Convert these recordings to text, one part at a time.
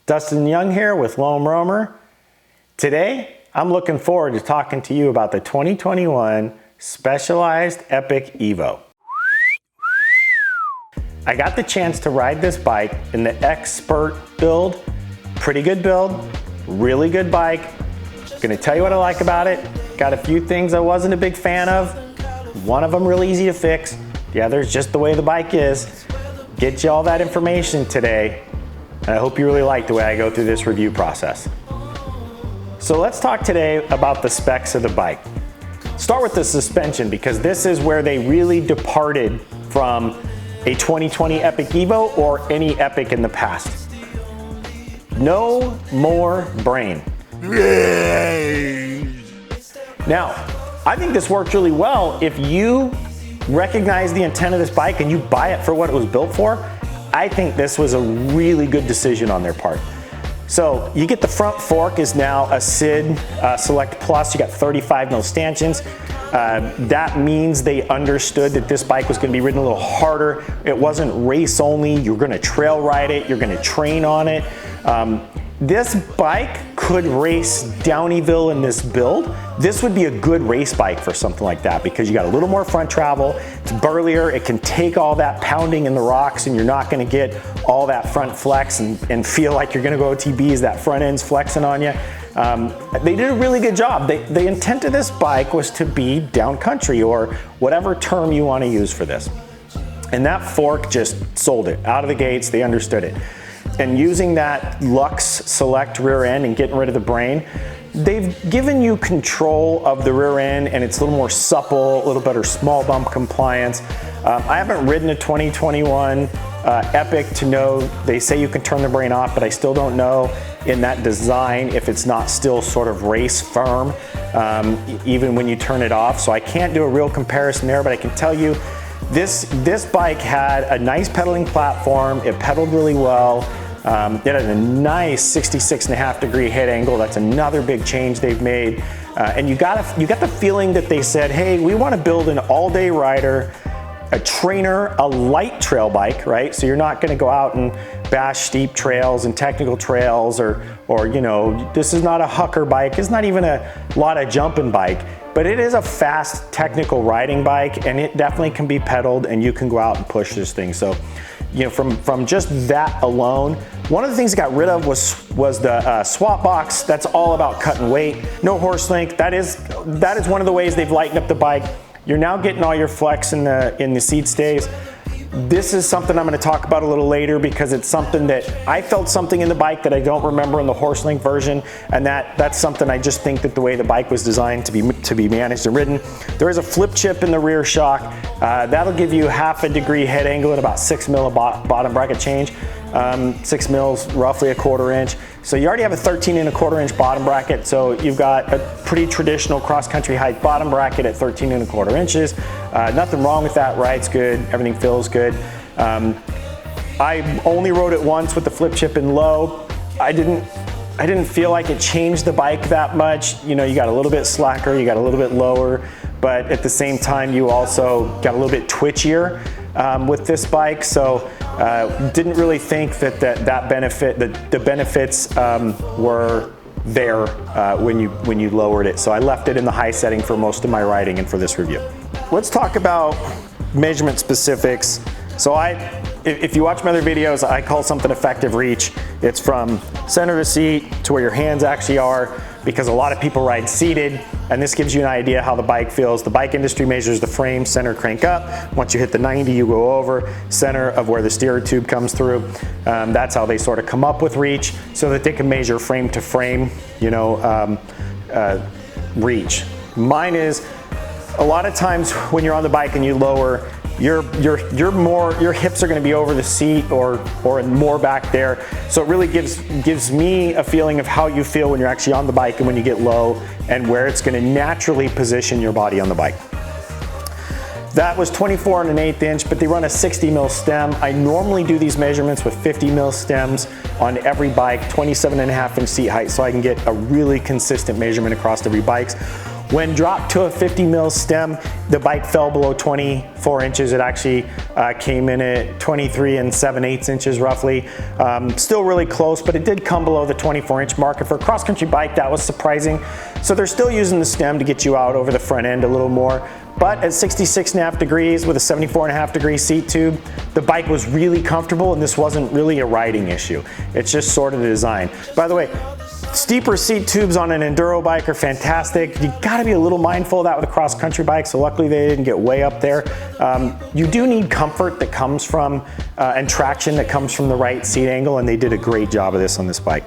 Dustin Young here with Lone Roamer. Today, I'm looking forward to talking to you about the 2021 Specialized Epic Evo. I got the chance to ride this bike in the Expert build. Pretty good build, really good bike. Gonna tell you what I like about it. Got a few things I wasn't a big fan of. One of them really easy to fix. The other is just the way the bike is. Get you all that information today. And I hope you really like the way I go through this review process. So let's talk today about the specs of the bike. Start with the suspension because this is where they really departed from a 2020 Epic Evo or any Epic in the past. No more brain. Now, I think this worked really well if you recognize the intent of this bike and you buy it for what it was built for. I think this was a really good decision on their part. So you get the front fork is now a SID Select Plus. You got 35 mil stanchions. That means they understood that this bike was going to be ridden a little harder. It wasn't race only. You're going to trail ride it. You're going to train on it. This bike could race Downieville in this build. This would be a good race bike for something like that because you got a little more front travel, it's burlier, it can take all that pounding in the rocks and you're not gonna get all that front flex and feel like you're gonna go OTBs, that front end's flexing on you. They did a really good job. The intent of this bike was to be down country or whatever term you wanna use for this. And that fork just sold it. Out of the gates, they understood it. And using that Lux Select rear end and getting rid of the brain, they've given you control of the rear end and it's a little more supple, a little better small bump compliance. I haven't ridden a 2021 Epic to know, they say you can turn the brain off, but I still don't know in that design if it's not still sort of race firm, even when you turn it off. So I can't do a real comparison there, but I can tell you this bike had a nice pedaling platform. It pedaled really well. It had a nice 66.5 degree head angle. That's another big change they've made. And you got the feeling that they said, hey, we want to build an all-day rider, a trainer, a light trail bike, right? So you're not going to go out and bash steep trails and technical trails or you know, this is not a hucker bike. It's not even a lot of jumping bike. But it is a fast technical riding bike and it definitely can be pedaled and you can go out and push this thing. So, you know, from just that alone, one of the things it got rid of was the swap box. That's all about cutting weight. No horse link. That is one of the ways they've lightened up the bike. You're now getting all your flex in the seat stays. This is something I'm going to talk about a little later because it's something that I felt something in the bike that I don't remember in the Horselink version, and that's something I just think that the way the bike was designed to be managed and ridden. There is a flip chip in the rear shock. That'll give you half a degree head angle and about 6 mil of bottom bracket change. 6 mils, roughly a 1/4 inch. So you already have a 13 1/4 inch bottom bracket. So you've got a pretty traditional cross-country height bottom bracket at 13 1/4 inches. Nothing wrong with that, ride's good, everything feels good. I only rode it once with the flip chip in low. I didn't feel like it changed the bike that much. You know, you got a little bit slacker, you got a little bit lower, but at the same time, you also got a little bit twitchier with this bike. So didn't really think that the benefits were there when you lowered it. So I left it in the high setting for most of my riding and for this review. Let's talk about measurement specifics. So if you watch my other videos, I call something effective reach. It's from center of the seat to where your hands actually are, because a lot of people ride seated, and this gives you an idea how the bike feels. The bike industry measures the frame center crank up. Once you hit the 90, you go over center of where the steerer tube comes through. That's how they sort of come up with reach, so that they can measure frame to frame, you know, reach. Mine is, a lot of times when you're on the bike and you lower, your hips are going to be over the seat or more back there. So it really gives me a feeling of how you feel when you're actually on the bike and when you get low, and where it's going to naturally position your body on the bike. That was 24 1/8 inch, but they run a 60 mil stem. I normally do these measurements with 50 mil stems on every bike, 27.5 inch seat height, so I can get a really consistent measurement across every bike. When dropped to a 50 mil stem, the bike fell below 24 inches. It actually came in at 23 and 7/8 inches roughly. Still really close, but it did come below the 24 inch mark. And for a cross-country bike, that was surprising. So they're still using the stem to get you out over the front end a little more. But at 66.5 degrees with a 74.5 degree seat tube, the bike was really comfortable, and this wasn't really a riding issue. It's just sort of the design. By the way, steeper seat tubes on an enduro bike are fantastic. You gotta be a little mindful of that with a cross-country bike, so luckily they didn't get way up there. You do need comfort that comes from, and traction that comes from the right seat angle, and they did a great job of this on this bike.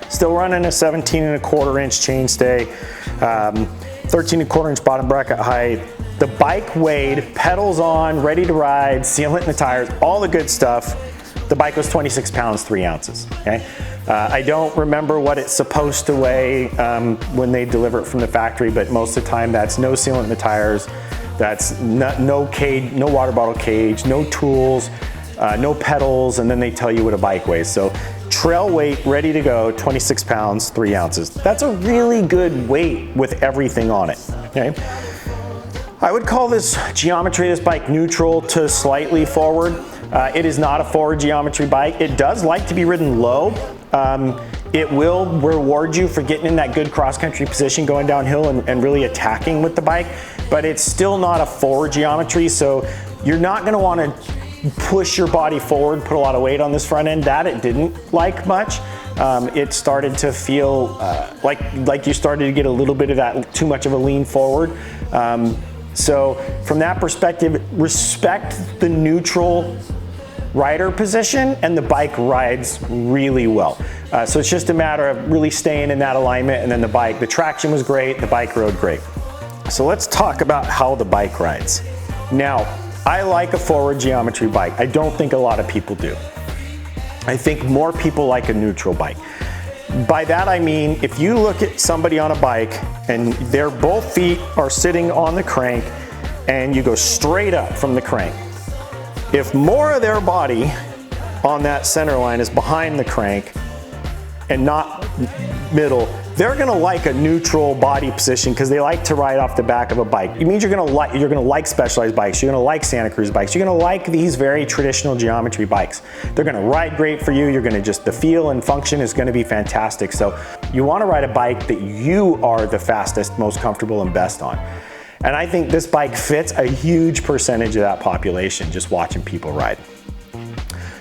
Still running a 17.25 inch chainstay, 13.25 inch bottom bracket height. The bike weighed, pedals on, ready to ride, sealant in the tires, all the good stuff. The bike was 26 pounds, 3 ounces, okay? I don't remember what it's supposed to weigh when they deliver it from the factory, but most of the time that's no sealant in the tires, that's no cage, no water bottle cage, no tools, no pedals, and then they tell you what a bike weighs. So trail weight, ready to go, 26 pounds, 3 ounces. That's a really good weight with everything on it, okay? I would call this geometry, this bike, neutral to slightly forward. It is not a forward geometry bike. It does like to be ridden low. It will reward you for getting in that good cross-country position going downhill and really attacking with the bike, but it's still not a forward geometry, so you're not gonna wanna push your body forward, put a lot of weight on this front end. That it didn't like much. It started to feel like you started to get a little bit of that, too much of a lean forward. So from that perspective, respect the neutral rider position, and the bike rides really well. So it's just a matter of really staying in that alignment, and then the traction was great, the bike rode great. So let's talk about how the bike rides. Now, I like a forward geometry bike. I don't think a lot of people do. I think more people like a neutral bike. By that I mean, if you look at somebody on a bike and their both feet are sitting on the crank and you go straight up from the crank, if more of their body on that center line is behind the crank and not middle, they're gonna like a neutral body position because they like to ride off the back of a bike. It means you're gonna like Specialized bikes, you're gonna like Santa Cruz bikes, you're gonna like these very traditional geometry bikes. They're gonna ride great for you, the feel and function is gonna be fantastic. So you wanna ride a bike that you are the fastest, most comfortable, and best on. And I think this bike fits a huge percentage of that population, just watching people ride.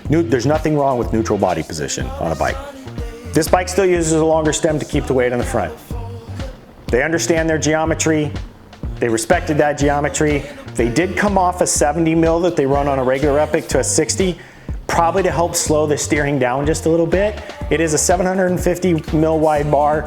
There's nothing wrong with neutral body position on a bike. This bike still uses a longer stem to keep the weight on the front. They understand their geometry. They respected that geometry. They did come off a 70 mil that they run on a regular Epic to a 60, probably to help slow the steering down just a little bit. It is a 750 mil wide bar.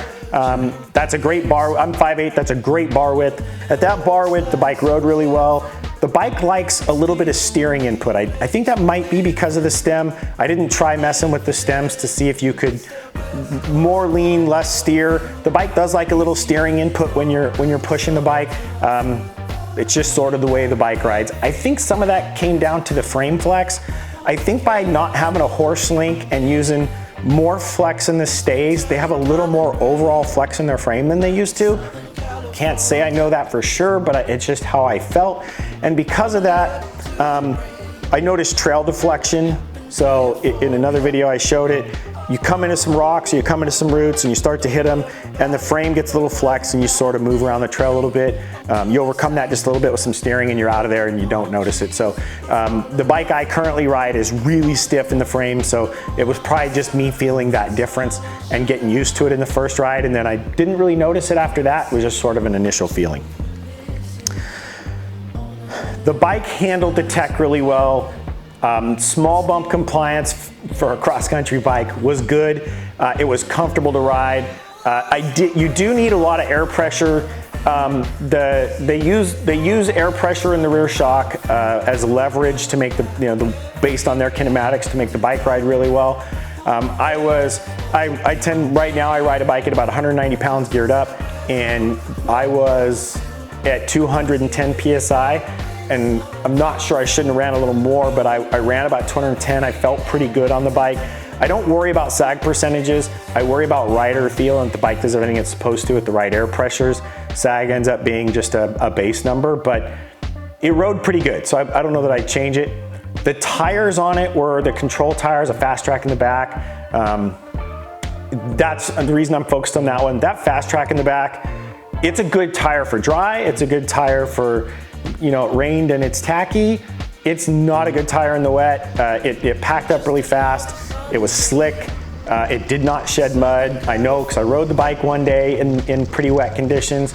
That's a great bar. I'm 5'8", that's a great bar width. At that bar width, the bike rode really well. The bike likes a little bit of steering input. I think that might be because of the stem. I didn't try messing with the stems to see if you could more lean, less steer. The bike does like a little steering input when you're pushing the bike. It's just sort of the way the bike rides. I think some of that came down to the frame flex. I think by not having a horse link and using more flex in the stays, they have a little more overall flex in their frame than they used to. Can't say I know that for sure, but it's just how I felt. And because of that, I noticed trail deflection. So in another video I showed it. You come into some rocks, you come into some roots, and you start to hit them, and the frame gets a little flex, and you sort of move around the trail a little bit. You overcome that just a little bit with some steering, and you're out of there, and you don't notice it. So the bike I currently ride is really stiff in the frame, so it was probably just me feeling that difference and getting used to it in the first ride, and then I didn't really notice it after that. It was just sort of an initial feeling. The bike handled the tech really well. Small bump compliance for a cross-country bike was good. It was comfortable to ride. You do need a lot of air pressure. They use air pressure in the rear shock as leverage to make based on their kinematics, to make the bike ride really well. Right now I ride a bike at about 190 pounds geared up, and I was at 210 PSI. And I'm not sure, I shouldn't have ran a little more, but I ran about 210. I felt pretty good on the bike. I don't worry about sag percentages. I worry about rider feel and that the bike does everything it's supposed to with the right air pressures. Sag ends up being just a base number, but it rode pretty good. So I don't know that I'd change it. The tires on it were the control tires, a Fast Track in the back. That's the reason I'm focused on that one. That Fast Track in the back, it's a good tire for dry. It's a good tire for, you know, it rained and it's tacky. It's not a good tire in the wet. It packed up really fast. It was slick. It did not shed mud. I know because I rode the bike one day in pretty wet conditions,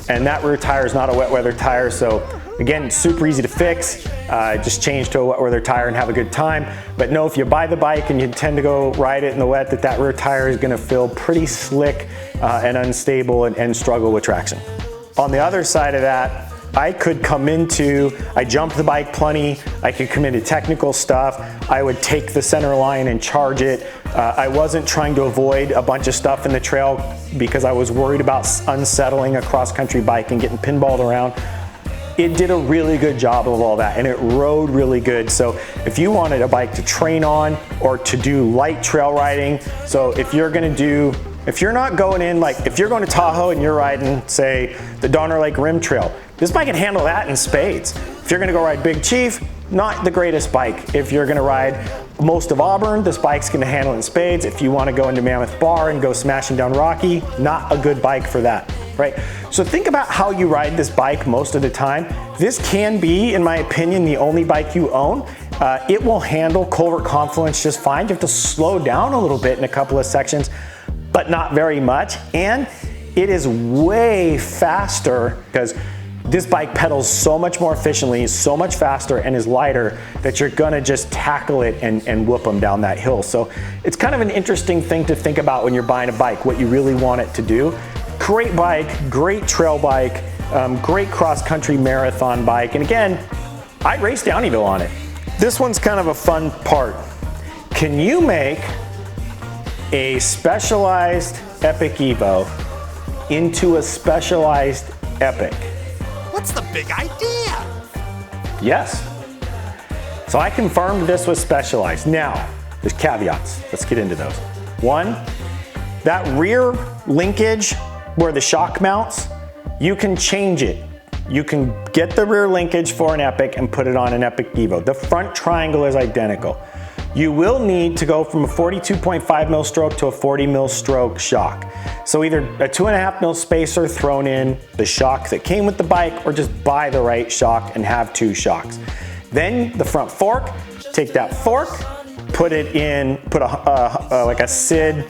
and that rear tire is not a wet weather tire. So again, super easy to fix. Just change to a wet weather tire and have a good time. But know if you buy the bike and you intend to go ride it in the wet, that rear tire is gonna feel pretty slick and unstable and struggle with traction. On the other side of that, I could come into, I jumped the bike plenty, I could come into technical stuff, I would take the center line and charge it. I wasn't trying to avoid a bunch of stuff in the trail because I was worried about unsettling a cross-country bike and getting pinballed around. It did a really good job of all that, and it rode really good. So if you wanted a bike to train on or to do light trail riding, so if you're not going in, like if you're going to Tahoe and you're riding, say, the Donner Lake Rim Trail, this bike can handle that in spades. If you're gonna go ride Big Chief, not the greatest bike. If you're gonna ride most of Auburn, this bike's gonna handle it in spades. If you wanna go into Mammoth Bar and go smashing down Rocky, not a good bike for that, right? So think about how you ride this bike most of the time. This can be, in my opinion, the only bike you own. It will handle Culvert Confluence just fine. You have to slow down a little bit in a couple of sections, but not very much. And it is way faster because this bike pedals so much more efficiently, so much faster, and is lighter that you're gonna just tackle it and whoop them down that hill. So it's kind of an interesting thing to think about when you're buying a bike, what you really want it to do. Great bike, great trail bike, great cross-country marathon bike. And again, I'd race Downieville on it. This one's kind of a fun part. Can you make a Specialized Epic Evo into a Specialized Epic? What's the big idea? Yes. So I confirmed this was Specialized. Now, there's caveats. Let's get into those. One, that rear linkage where the shock mounts, you can change it. You can get the rear linkage for an Epic and put it on an Epic Evo. The front triangle is identical. You will need to go from a 42.5 mil stroke to a 40 mil stroke shock. So either a 2.5 mil spacer thrown in the shock that came with the bike, or just buy the right shock and have two shocks. Then the front fork, take that fork, put it in, put like a SID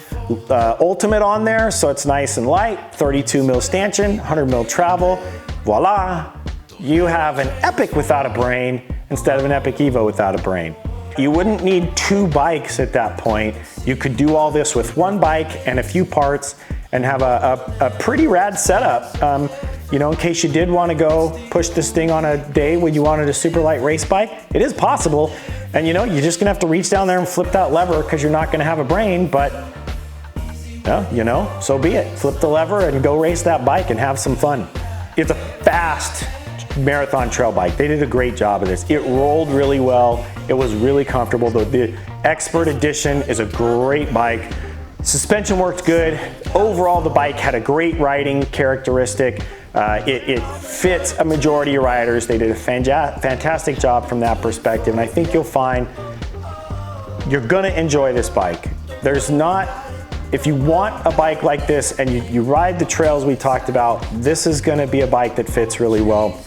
Ultimate on there so it's nice and light, 32 mil stanchion, 100 mil travel, voila, you have an Epic without a brain instead of an Epic Evo without a brain. You wouldn't need two bikes at that point. You could do all this with one bike and a few parts and have a pretty rad setup. You know, in case you did want to go push this thing on a day when you wanted a super light race bike, it is possible. And you know, you're just gonna have to reach down there and flip that lever because you're not gonna have a brain, but you know, so be it. Flip the lever and go race that bike and have some fun. It's a fast marathon trail bike. They did a great job of this. It rolled really well. It was really comfortable. The Expert Edition is a great bike. Suspension worked good. Overall, the bike had a great riding characteristic. It fits a majority of riders. They did a fantastic job from that perspective, and I think you'll find you're gonna enjoy this bike. If you want a bike like this and you ride the trails we talked about, this is gonna be a bike that fits really well.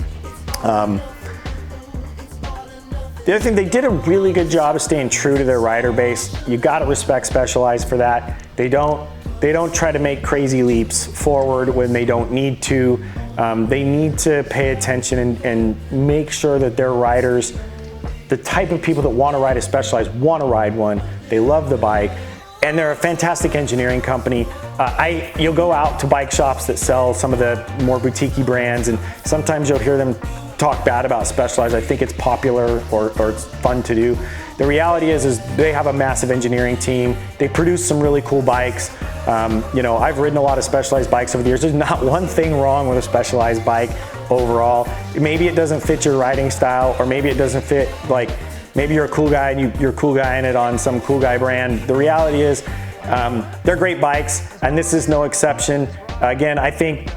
The other thing, they did a really good job of staying true to their rider base. You gotta respect Specialized for that. They don't try to make crazy leaps forward when they don't need to. They need to pay attention and make sure that their riders, the type of people that wanna ride a Specialized, wanna ride one. They love the bike. And they're a fantastic engineering company. You'll go out to bike shops that sell some of the more boutique-y brands, and sometimes you'll hear them talk bad about Specialized. I think it's popular or it's fun to do. The reality is they have a massive engineering team. They produce some really cool bikes. You know, I've ridden a lot of Specialized bikes over the years. There's not one thing wrong with a Specialized bike overall. Maybe it doesn't fit your riding style, or maybe it doesn't fit, like, maybe you're a cool guy and you're a cool guy in it on some cool guy brand. The reality is they're great bikes, and this is no exception. Again, I think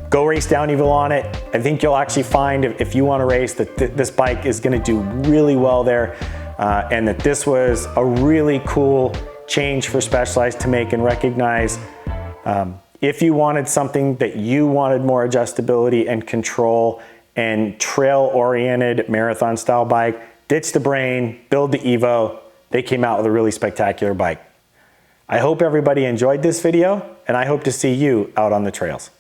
Go race Downeyville on it. I think you'll actually find if you want to race that this bike is going to do really well there, and that this was a really cool change for Specialized to make and recognize. If you wanted something that you wanted more adjustability and control and trail-oriented marathon-style bike, ditch the Brain, build the Evo. They came out with a really spectacular bike. I hope everybody enjoyed this video, and I hope to see you out on the trails.